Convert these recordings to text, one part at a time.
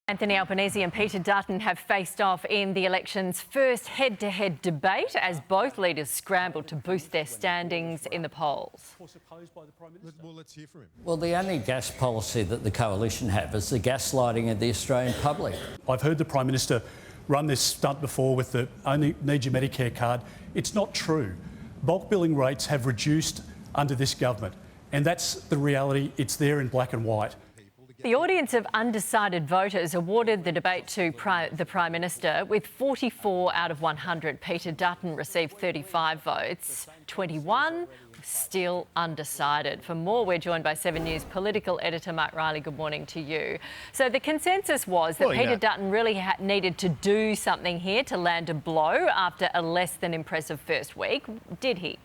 Anthony Albanese and Peter Dutton have faced off in the election's first head-to-head debate as both leaders scrambled to boost their standings in the polls. Well, let's hear from him. Well, the only gas policy that the coalition have is the gaslighting of the Australian public. I've heard the Prime Minister run this stunt before with the only need your Medicare card. It's not true. Bulk billing rates have reduced under this government, and that's the reality. It's there in black and white. The audience of undecided voters awarded the debate to the Prime Minister with 44 out of 100. Peter Dutton received 35 votes. 21 still undecided. For more, we're joined by 7 News political editor Mark Riley. Good morning to you. So the consensus was that Peter Dutton really needed to do something here to land a blow after a less than impressive first week. Did he?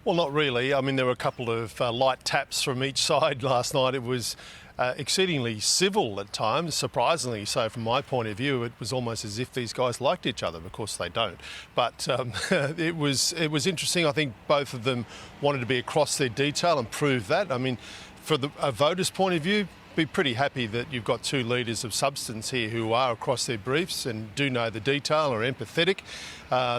Well, not really. I mean, there were a couple of light taps from each side last night. It was exceedingly civil at times, surprisingly so from my point of view. It was almost as if these guys liked each other. Of course they don't. But it was interesting. I think both of them wanted to be across their detail and prove that. I mean, for a voter's point of view, be pretty happy that you've got two leaders of substance here who are across their briefs and do know the detail, are empathetic.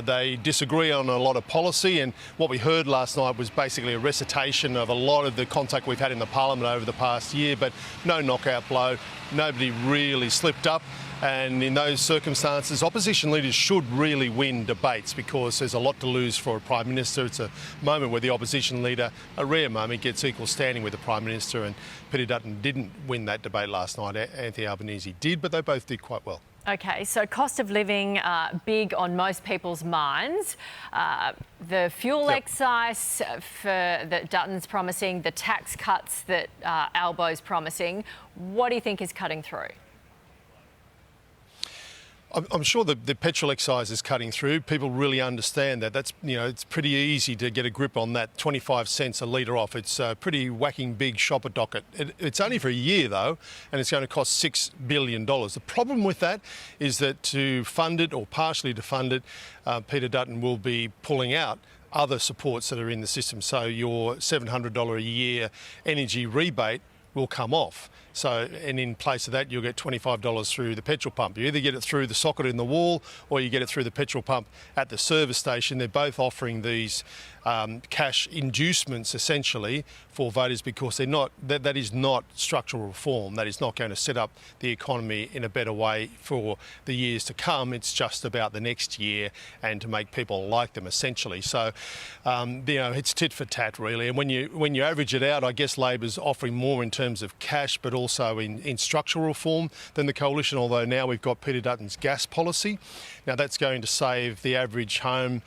They disagree on a lot of policy, and what we heard last night was basically a recitation of a lot of the contact we've had in the Parliament over the past year, but no knockout blow. Nobody really slipped up. And in those circumstances, opposition leaders should really win debates because there's a lot to lose for a Prime Minister. It's a moment where the opposition leader, a rare moment, gets equal standing with the Prime Minister, and Peter Dutton didn't win that debate last night. Anthony Albanese did, but they both did quite well. OK, so cost of living big on most people's minds. The fuel excise that Dutton's promising, the tax cuts that Albo's promising. What do you think is cutting through? I'm sure the petrol excise is cutting through. People really understand that. That's, it's pretty easy to get a grip on that. 25 cents a litre off. It's a pretty whacking big shopper docket. It's only for a year though, and it's going to cost $6 billion. The problem with that is that to fund it, or partially to fund it, Peter Dutton will be pulling out other supports that are in the system. So your $700 a year energy rebate will come off. So, and in place of that, you'll get $25 through the petrol pump. You either get it through the socket in the wall or you get it through the petrol pump at the service station. They're both offering these cash inducements essentially for voters because they're not, that is not structural reform. That is not going to set up the economy in a better way for the years to come. It's just about the next year and to make people like them essentially. So, it's tit for tat really. And when you average it out, I guess Labor's offering more in terms of cash, but also in structural reform than the coalition, although now we've got Peter Dutton's gas policy. Now that's going to save the average home,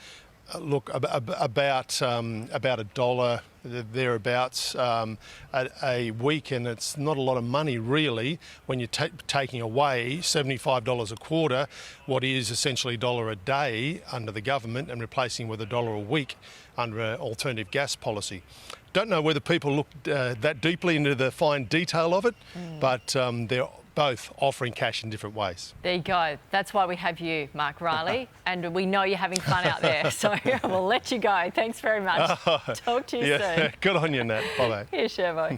about $1 thereabouts a week, and it's not a lot of money really when you're taking away $75 a quarter, what is essentially $1 a day under the government, and replacing with $1 a week under an alternative gas policy. Don't know whether people looked that deeply into the fine detail of it, but they're both offering cash in different ways. There you go. That's why we have you, Mark Riley, and we know you're having fun out there, so we'll let you go. Thanks very much. Talk to you soon. Good on you, Nat. Bye-bye. Here's Shervo.